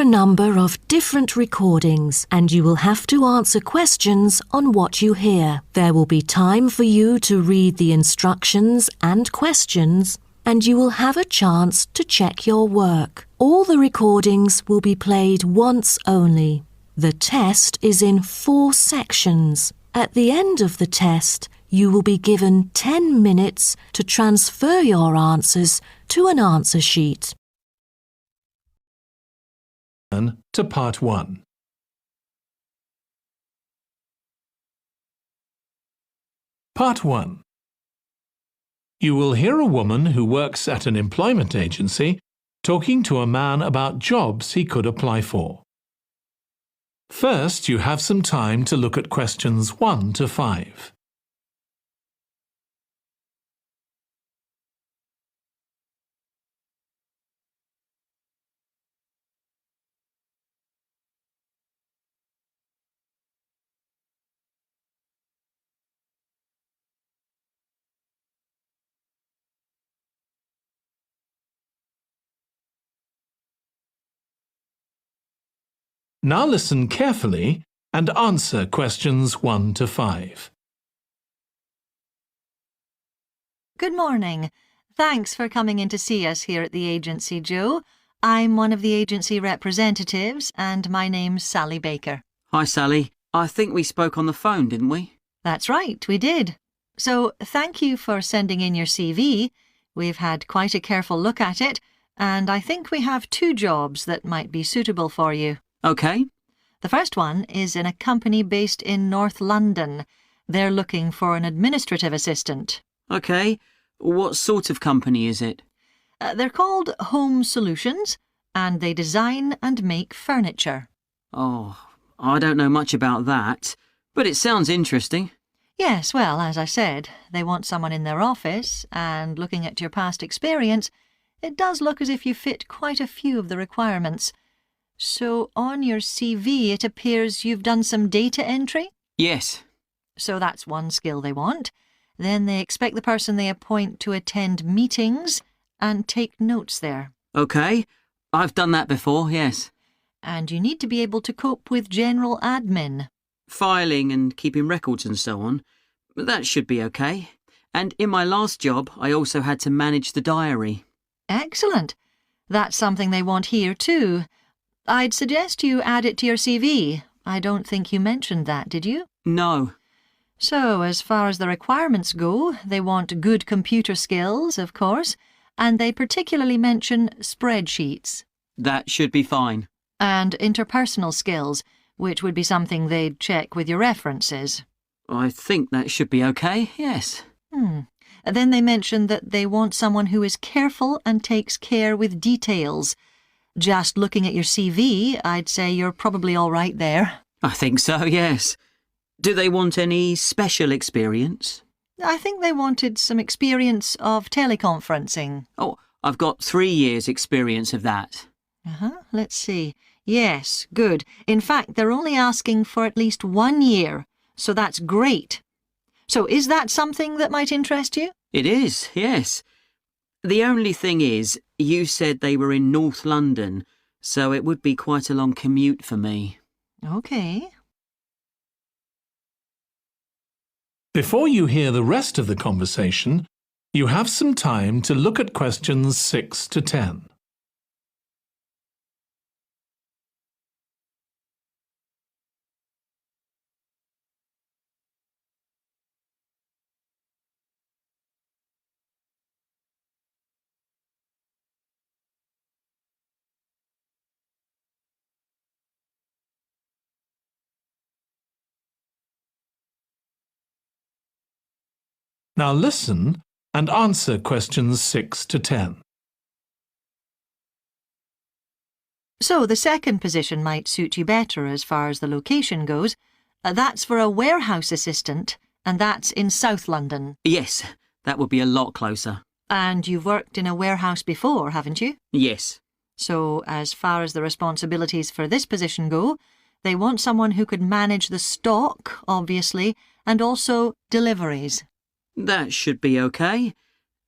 a number of different recordings and you will have to answer questions on what you hear. There will be time for you to read the instructions and questions, and you will have a chance to check your work. All the recordings will be played once only. The test is in 4 sections. At the end of the test, you will be given 10 minutes to transfer your answers to an answer sheet. To Part 1. Part 1. You will hear a woman who works at an employment agency talking to a man about jobs he could apply for. First, you have some time to look at questions 1 to 5. Now listen carefully and answer questions 1 to 5. Good morning. Thanks for coming in to see us here at the agency, Joe. I'm one of the agency representatives and my name's Sally Baker. Hi, Sally. I think we spoke on the phone, didn't we? That's right, we did. So thank you for sending in your CV. We've had quite a careful look at it, and I think we have 2 jobs that might be suitable for you. OK. The first one is in a company based in North London. They're looking for an administrative assistant. OK. What sort of company is it? They're called Home Solutions, and they design and make furniture. Oh, I don't know much about that, but it sounds interesting. Yes, well, as I said, they want someone in their office, and looking at your past experience, it does look as if you fit quite a few of the requirements. So on your CV it appears you've done some data entry? Yes. So that's one skill they want. Then they expect the person they appoint to attend meetings and take notes there. OK. I've done that before, yes. And you need to be able to cope with general admin. Filing and keeping records and so on. That should be OK. And in my last job, I also had to manage the diary. Excellent. That's something they want here too. I'd suggest you add it to your CV. I don't think you mentioned that, did you? No. So, as far as the requirements go, they want good computer skills, of course, and they particularly mention spreadsheets. That should be fine. And interpersonal skills, which would be something they'd check with your references. I think that should be OK, yes. Then they mention that they want someone who is careful and takes care with details. Just looking at your CV, I'd say you're probably all right there. I think so, yes. Do they want any special experience? I think they wanted some experience of teleconferencing. Oh, I've got 3 years' experience of that. Let's see. Yes, good. In fact, they're only asking for at least 1 year, so that's great. So is that something that might interest you? It is, yes. The only thing is, you said they were in North London, so it would be quite a long commute for me. OK. Before you hear the rest of the conversation, you have some time to look at questions 6 to 10. Now listen and answer questions 6 to 10. So the second position might suit you better as far as the location goes. That's for a warehouse assistant, and that's in South London. Yes, that would be a lot closer. And you've worked in a warehouse before, haven't you? Yes. So as far as the responsibilities for this position go, they want someone who could manage the stock, obviously, and also deliveries. That should be OK.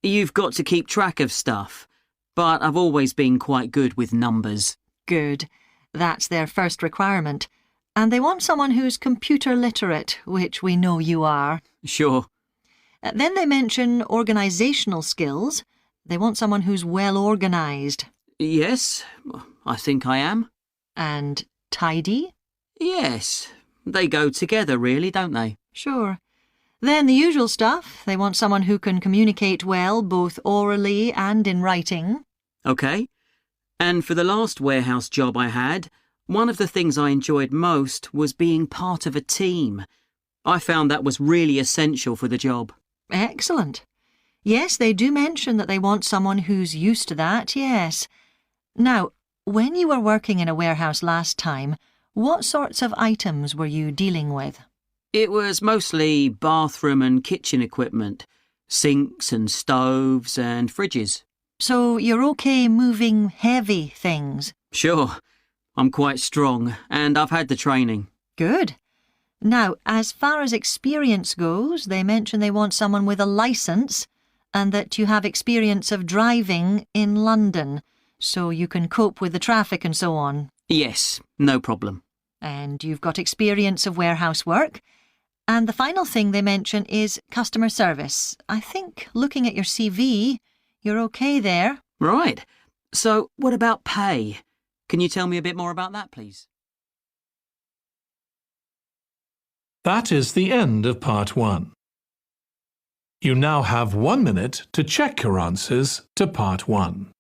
You've got to keep track of stuff, but I've always been quite good with numbers. Good. That's their first requirement. And they want someone who's computer literate, which we know you are. Sure. Then they mention organisational skills. They want someone who's well organised. Yes, I think I am. And tidy? Yes, they go together really, don't they? Sure. Then the usual stuff. They want someone who can communicate well, both orally and in writing. OK. And for the last warehouse job I had, one of the things I enjoyed most was being part of a team. I found that was really essential for the job. Excellent. Yes, they do mention that they want someone who's used to that, yes. Now, when you were working in a warehouse last time, what sorts of items were you dealing with? It was mostly bathroom and kitchen equipment, sinks and stoves and fridges. So you're okay moving heavy things? Sure. I'm quite strong and I've had the training. Good. Now, as far as experience goes, they mention they want someone with a licence and that you have experience of driving in London, so you can cope with the traffic and so on. Yes, no problem. And you've got experience of warehouse work. And the final thing they mention is customer service. I think, looking at your CV, you're okay there. Right. So, what about pay? Can you tell me a bit more about that, please? That is the end of part 1. You now have 1 minute to check your answers to part 1.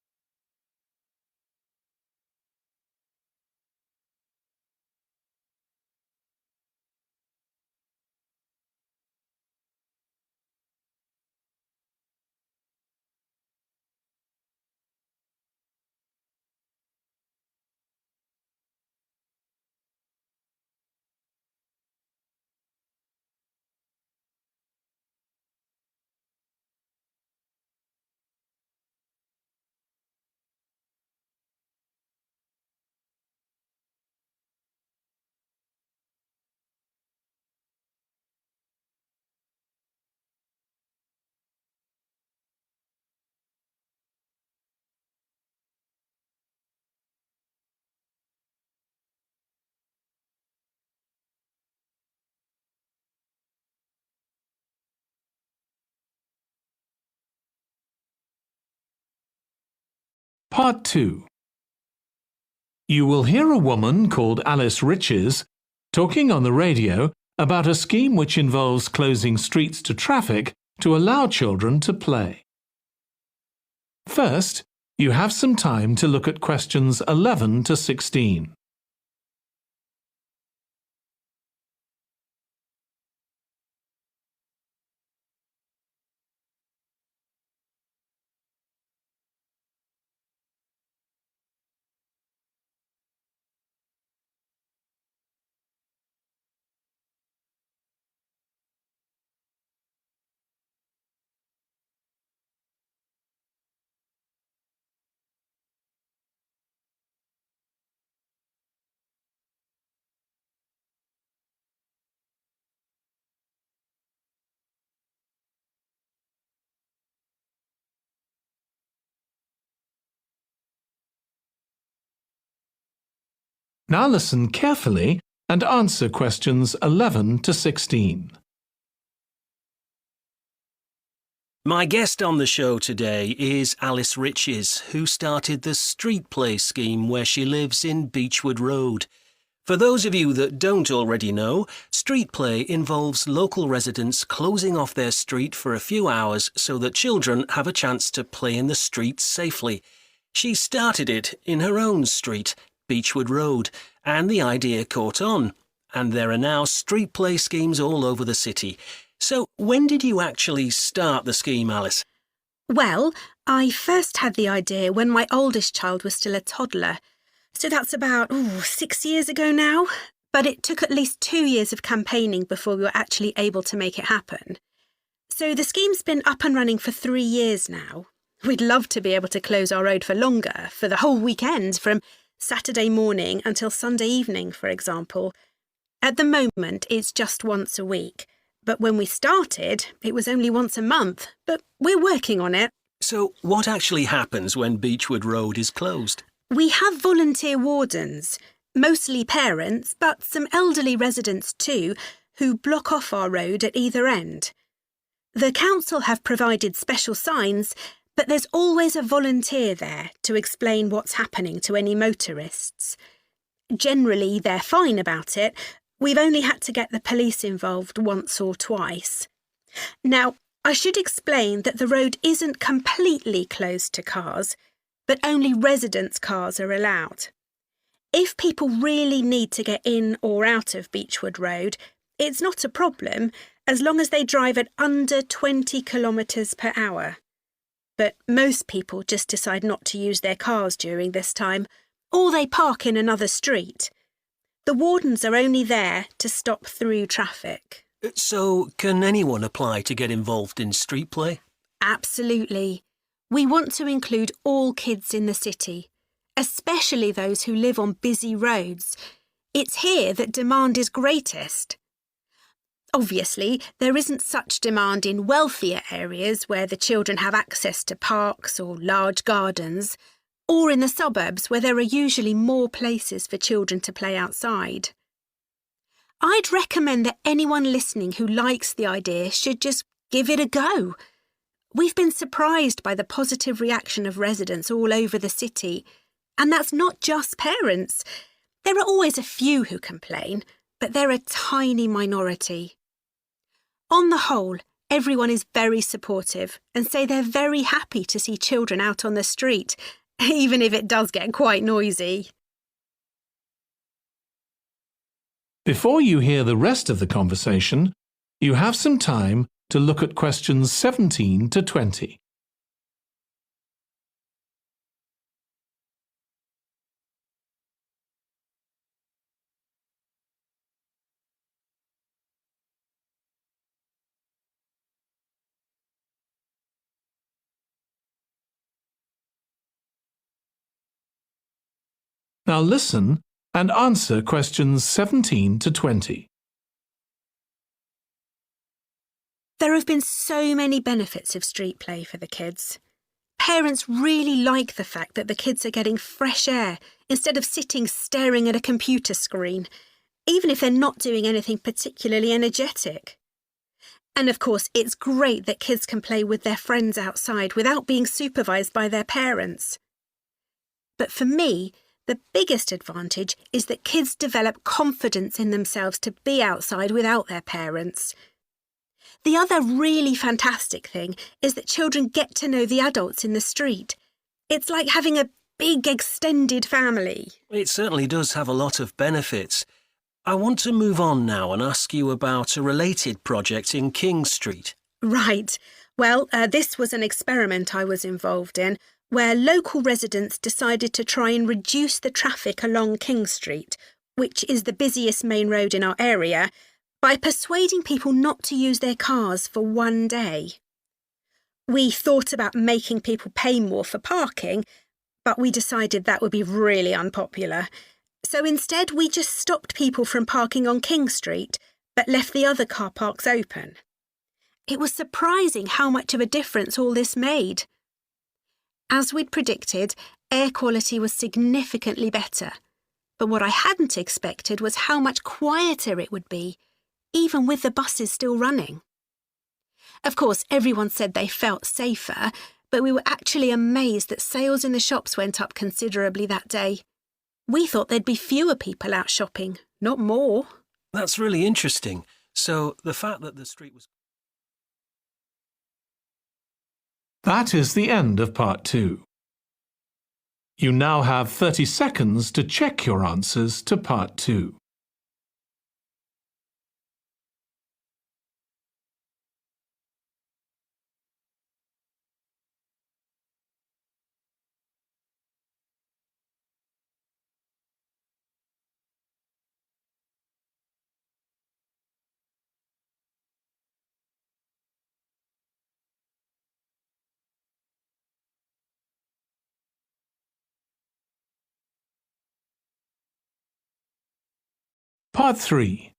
Part 2. You will hear a woman called Alice Riches talking on the radio about a scheme which involves closing streets to traffic to allow children to play. First, you have some time to look at questions 11 to 16. Now listen carefully and answer questions 11 to 16. My guest on the show today is Alice Riches, who started the street play scheme where she lives in Beechwood Road. For those of you that don't already know, street play involves local residents closing off their street for a few hours so that children have a chance to play in the streets safely. She started it in her own street, Beechwood Road, and the idea caught on, and there are now street play schemes all over the city. So when did you actually start the scheme, Alice? Well, I first had the idea when my oldest child was still a toddler, so that's about 6 years ago now, but it took at least 2 years of campaigning before we were actually able to make it happen. So the scheme's been up and running for 3 years now. We'd love to be able to close our road for longer, for the whole weekend, from Saturday morning until Sunday evening, for example. At the moment, it's just once a week. But when we started, it was only once a month. But we're working on it. So what actually happens when Beechwood Road is closed? We have volunteer wardens. Mostly parents, but some elderly residents too, who block off our road at either end. The council have provided special signs, but there's always a volunteer there to explain what's happening to any motorists. Generally, they're fine about it. We've only had to get the police involved once or twice. Now, I should explain that the road isn't completely closed to cars, but only residents' cars are allowed. If people really need to get in or out of Beechwood Road, it's not a problem as long as they drive at under 20 kilometres per hour. But most people just decide not to use their cars during this time, or they park in another street. The wardens are only there to stop through traffic. So, can anyone apply to get involved in street play? Absolutely. We want to include all kids in the city, especially those who live on busy roads. It's here that demand is greatest. Obviously, there isn't such demand in wealthier areas where the children have access to parks or large gardens, or in the suburbs where there are usually more places for children to play outside. I'd recommend that anyone listening who likes the idea should just give it a go. We've been surprised by the positive reaction of residents all over the city, and that's not just parents. There are always a few who complain, but they're a tiny minority. On the whole, everyone is very supportive and say they're very happy to see children out on the street, even if it does get quite noisy. Before you hear the rest of the conversation, you have some time to look at questions 17 to 20. Now listen and answer questions 17 to 20. There have been so many benefits of street play for the kids. Parents really like the fact that the kids are getting fresh air instead of sitting staring at a computer screen, even if they're not doing anything particularly energetic. And of course, it's great that kids can play with their friends outside without being supervised by their parents. But for me, the biggest advantage is that kids develop confidence in themselves to be outside without their parents. The other really fantastic thing is that children get to know the adults in the street. It's like having a big extended family. It certainly does have a lot of benefits. I want to move on now and ask you about a related project in King Street. Right. Well, this was an experiment I was involved in, where local residents decided to try and reduce the traffic along King Street, which is the busiest main road in our area, by persuading people not to use their cars for one day. We thought about making people pay more for parking, but we decided that would be really unpopular. So instead, we just stopped people from parking on King Street, but left the other car parks open. It was surprising how much of a difference all this made. As we'd predicted, air quality was significantly better, but what I hadn't expected was how much quieter it would be, even with the buses still running. Of course, everyone said they felt safer, but we were actually amazed that sales in the shops went up considerably that day. We thought there'd be fewer people out shopping, not more. That's really interesting. So the fact that the street was... That is the end of part 2. You now have 30 seconds to check your answers to part 2. Part 3.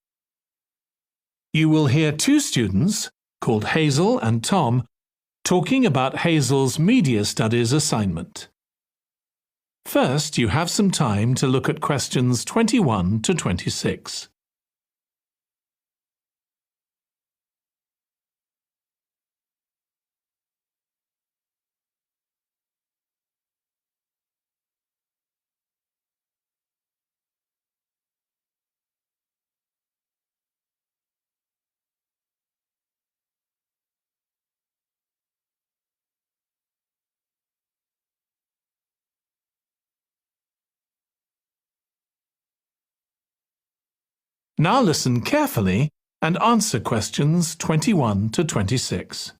You will hear 2 students, called Hazel and Tom, talking about Hazel's media studies assignment. First, you have some time to look at questions 21 to 26. Now listen carefully and answer questions 21 to 26.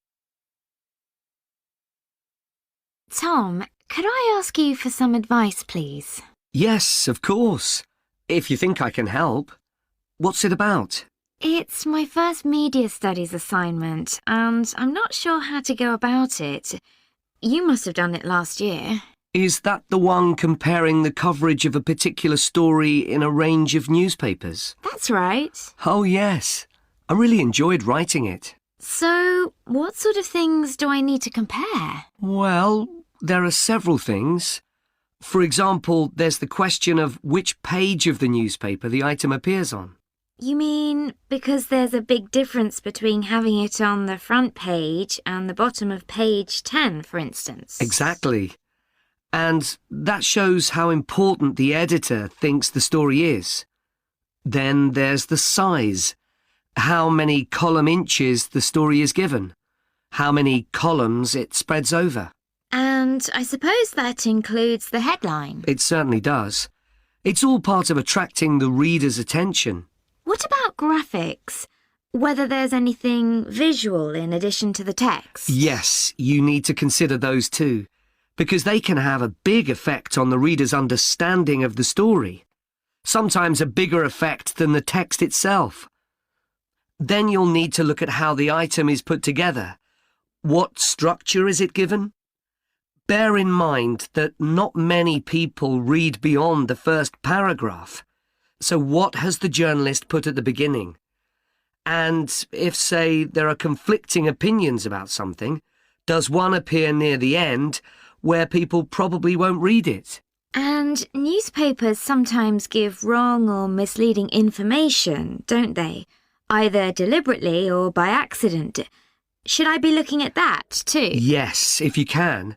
Tom, could I ask you for some advice, please? Yes, of course. If you think I can help. What's it about? It's my first media studies assignment, and I'm not sure how to go about it. You must have done it last year. Is that the one comparing the coverage of a particular story in a range of newspapers? That's right. Oh, yes. I really enjoyed writing it. So, what sort of things do I need to compare? Well, there are several things. For example, there's the question of which page of the newspaper the item appears on. You mean because there's a big difference between having it on the front page and the bottom of page 10, for instance? Exactly. And that shows how important the editor thinks the story is. Then there's the size. How many column inches the story is given. How many columns it spreads over. And I suppose that includes the headline. It certainly does. It's all part of attracting the reader's attention. What about graphics? Whether there's anything visual in addition to the text? Yes, you need to consider those too, because they can have a big effect on the reader's understanding of the story. Sometimes a bigger effect than the text itself. Then you'll need to look at how the item is put together. What structure is it given? Bear in mind that not many people read beyond the first paragraph. So what has the journalist put at the beginning? And if, say, there are conflicting opinions about something, does one appear near the end where people probably won't read it? And newspapers sometimes give wrong or misleading information, don't they? Either deliberately or by accident. Should I be looking at that too? Yes, if you can.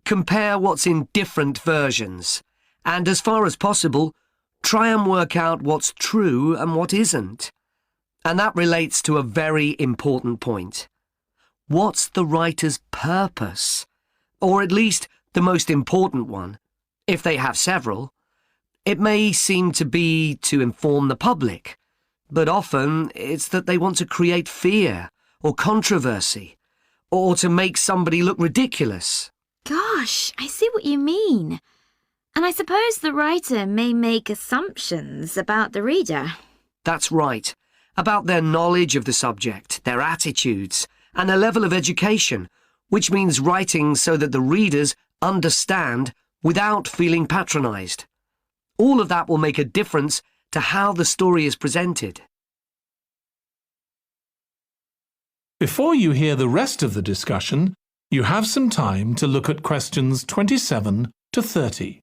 Compare what's in different versions. And as far as possible, try and work out what's true and what isn't. And that relates to a very important point. What's the writer's purpose? Or at least the most important one, if they have several. It may seem to be to inform the public, but often it's that they want to create fear or controversy, or to make somebody look ridiculous. Gosh, I see what you mean. And I suppose the writer may make assumptions about the reader. That's right. About their knowledge of the subject, their attitudes, and their level of education, which means writing so that the readers understand without feeling patronised. All of that will make a difference to how the story is presented. Before you hear the rest of the discussion, you have some time to look at questions 27 to 30.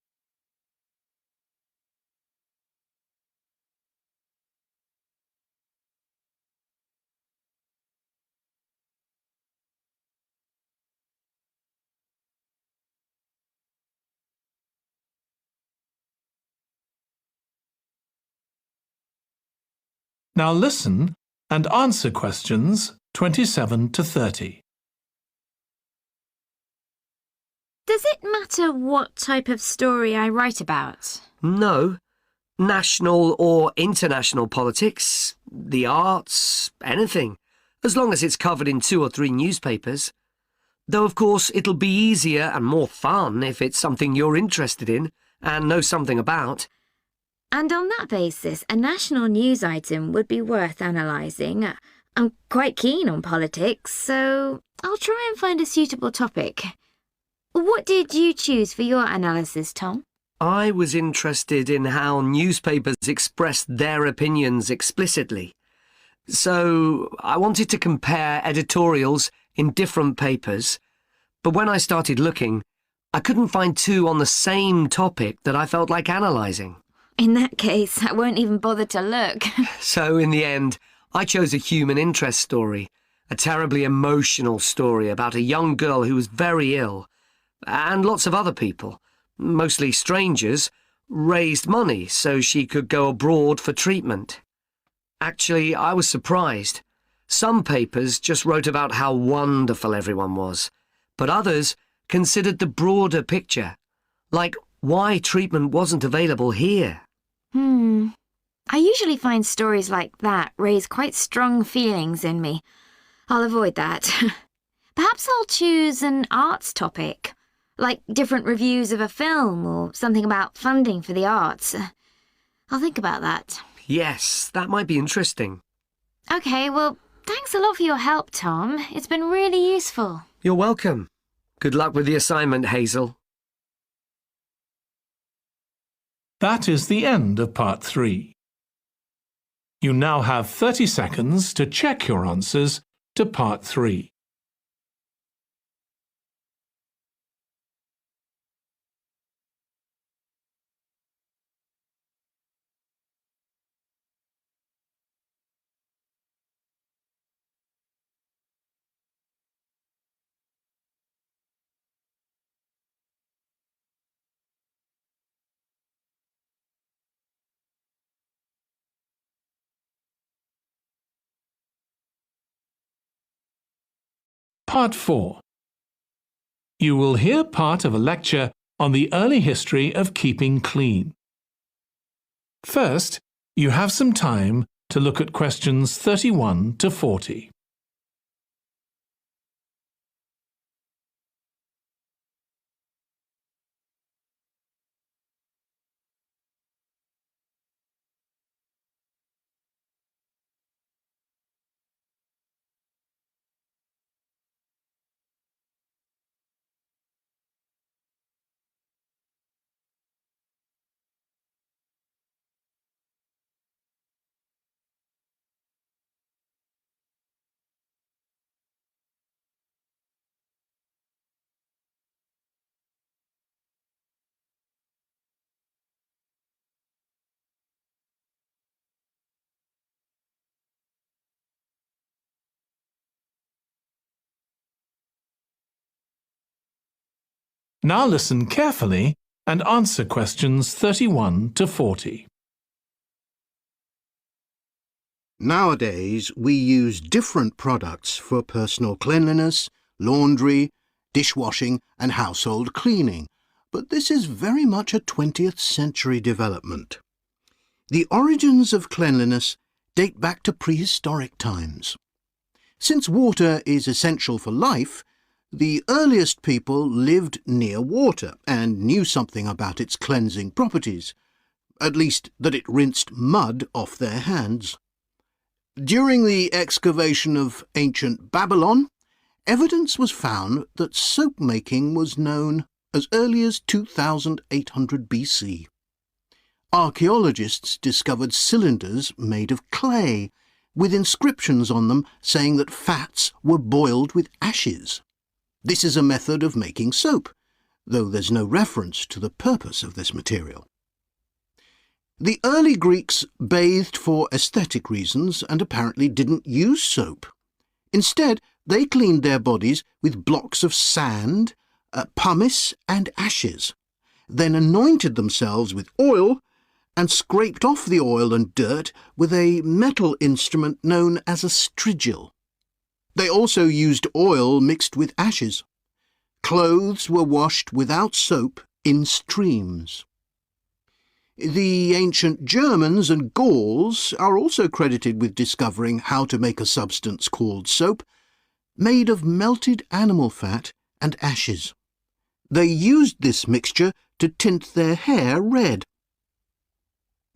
Now listen and answer questions 27 to 30. Does it matter what type of story I write about? No. National or international politics, the arts, anything, as long as it's covered in 2 or 3 newspapers. Though, of course, it'll be easier and more fun if it's something you're interested in and know something about. And on that basis, a national news item would be worth analysing. I'm quite keen on politics, so I'll try and find a suitable topic. What did you choose for your analysis, Tom? I was interested in how newspapers express their opinions explicitly. So I wanted to compare editorials in different papers. But when I started looking, I couldn't find two on the same topic that I felt like analysing. In that case, I won't even bother to look. So in the end, I chose a human interest story, a terribly emotional story about a young girl who was very ill, and lots of other people, mostly strangers, raised money so she could go abroad for treatment. Actually, I was surprised. Some papers just wrote about how wonderful everyone was, but others considered the broader picture, like why treatment wasn't available here. I usually find stories like that raise quite strong feelings in me. I'll avoid that. Perhaps I'll choose an arts topic, like different reviews of a film or something about funding for the arts. I'll think about that. Yes, that might be interesting. OK, well, thanks a lot for your help, Tom. It's been really useful. You're welcome. Good luck with the assignment, Hazel. That is the end of Part 3. You now have 30 seconds to check your answers to Part 3. Part 4. You will hear part of a lecture on the early history of keeping clean. First, you have some time to look at questions 31 to 40. Now listen carefully and answer questions 31 to 40. Nowadays, we use different products for personal cleanliness, laundry, dishwashing and household cleaning, but this is very much a 20th century development. The origins of cleanliness date back to prehistoric times. Since water is essential for life, the earliest people lived near water and knew something about its cleansing properties, at least that it rinsed mud off their hands. During the excavation of ancient Babylon, evidence was found that soap making was known as early as 2800 BC. Archaeologists discovered cylinders made of clay, with inscriptions on them saying that fats were boiled with ashes. This is a method of making soap, though there's no reference to the purpose of this material. The early Greeks bathed for aesthetic reasons and apparently didn't use soap. Instead, they cleaned their bodies with blocks of sand, pumice and ashes, then anointed themselves with oil and scraped off the oil and dirt with a metal instrument known as a strigil. They also used oil mixed with ashes. Clothes were washed without soap in streams. The ancient Germans and Gauls are also credited with discovering how to make a substance called soap, made of melted animal fat and ashes. They used this mixture to tint their hair red.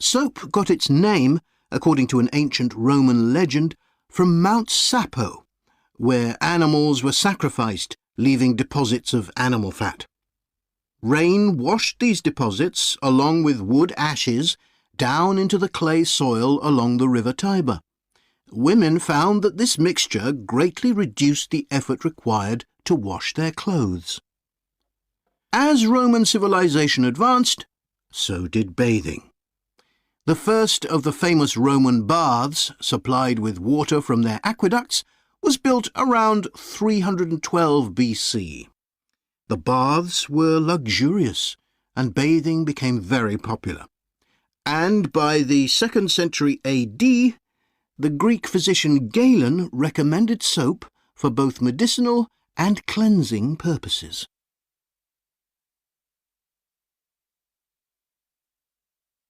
Soap got its name, according to an ancient Roman legend, from Mount Sapo, where animals were sacrificed, leaving deposits of animal fat. Rain washed these deposits, along with wood ashes, down into the clay soil along the river Tiber. Women found that this mixture greatly reduced the effort required to wash their clothes. As Roman civilization advanced, so did bathing. The first of the famous Roman baths, supplied with water from their aqueducts, was built around 312 BC. The baths were luxurious, and bathing became very popular. And by the 2nd century AD, the Greek physician Galen recommended soap for both medicinal and cleansing purposes.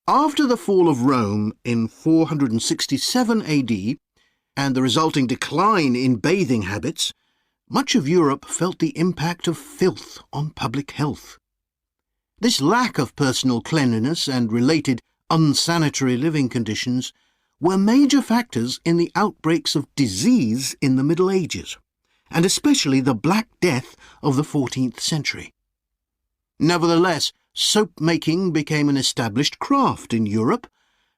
After the fall of Rome in 467 AD and the resulting decline in bathing habits, much of Europe felt the impact of filth on public health. This lack of personal cleanliness and related unsanitary living conditions were major factors in the outbreaks of disease in the Middle Ages, and especially the Black Death of the 14th century. Nevertheless, soap-making became an established craft in Europe,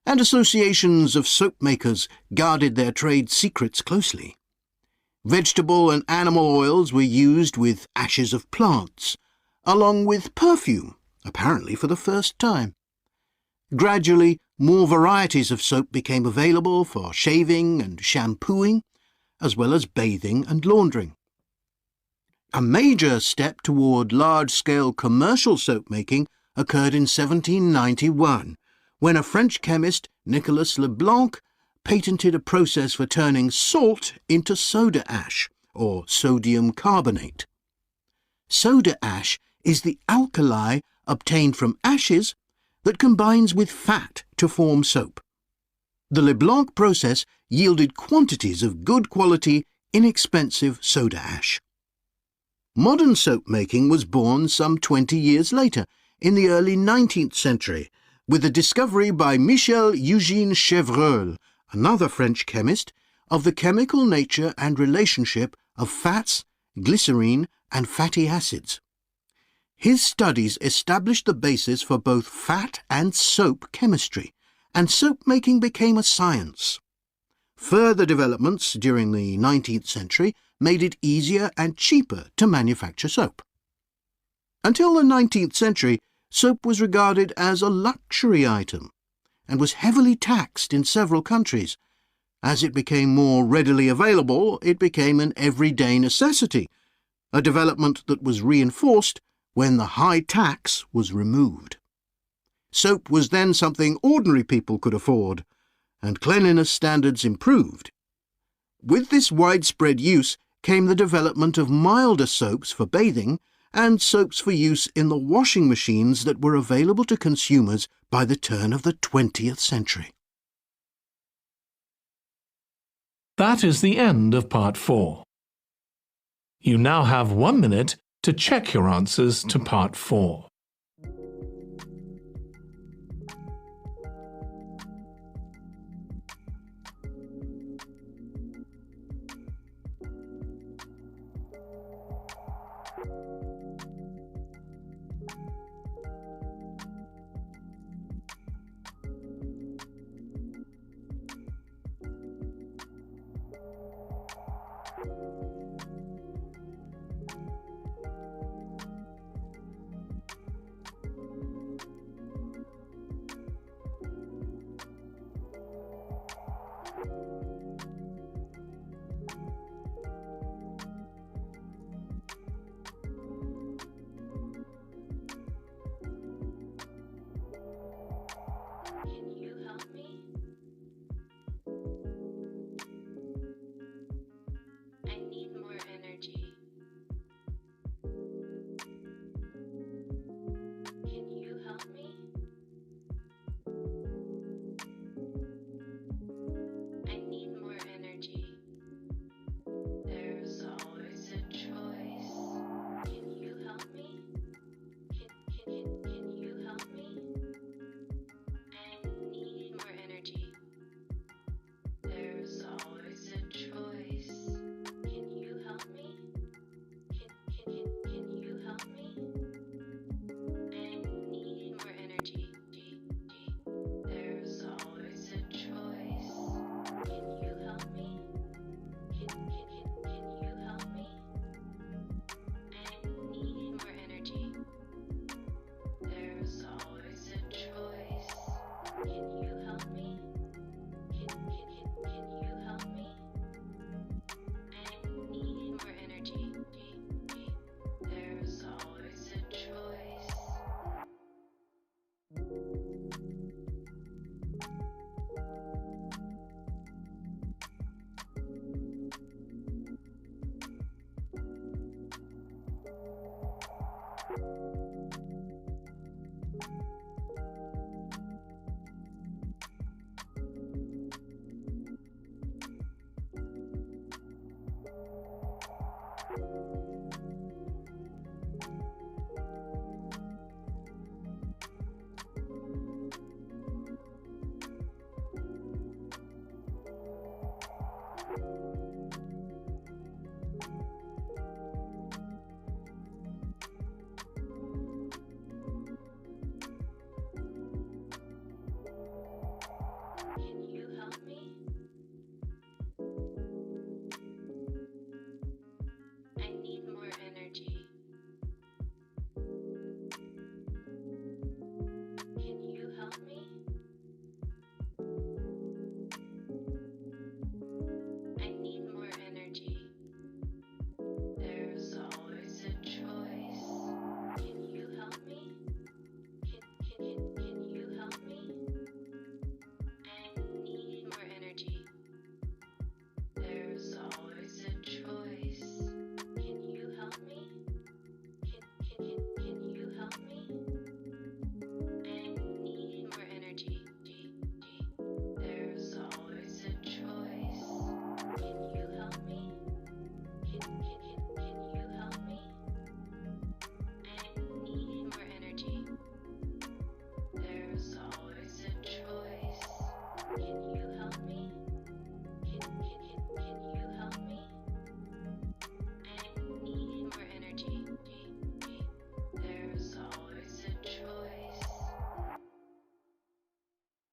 and associations of soap-makers guarded their trade secrets closely. Vegetable and animal oils were used with ashes of plants, along with perfume, apparently for the first time. Gradually, more varieties of soap became available for shaving and shampooing, as well as bathing and laundering. A major step toward large-scale commercial soap-making occurred in 1791, when a French chemist, Nicolas Leblanc, patented a process for turning salt into soda ash, or sodium carbonate. Soda ash is the alkali obtained from ashes that combines with fat to form soap. The Leblanc process yielded quantities of good quality, inexpensive soda ash. Modern soap-making was born some 20 years later, in the early 19th century, with the discovery by Michel-Eugène Chevreul, another French chemist, of the chemical nature and relationship of fats, glycerine, and fatty acids. His studies established the basis for both fat and soap chemistry, and soap-making became a science. Further developments during the 19th century made it easier and cheaper to manufacture soap. Until the 19th century, soap was regarded as a luxury item and was heavily taxed in several countries. As it became more readily available, it became an everyday necessity, a development that was reinforced when the high tax was removed. Soap was then something ordinary people could afford, and cleanliness standards improved. With this widespread use came the development of milder soaps for bathing and soaps for use in the washing machines that were available to consumers by the turn of the 20th century. That is the end of Part 4. You now have 1 minute to check your answers to Part 4.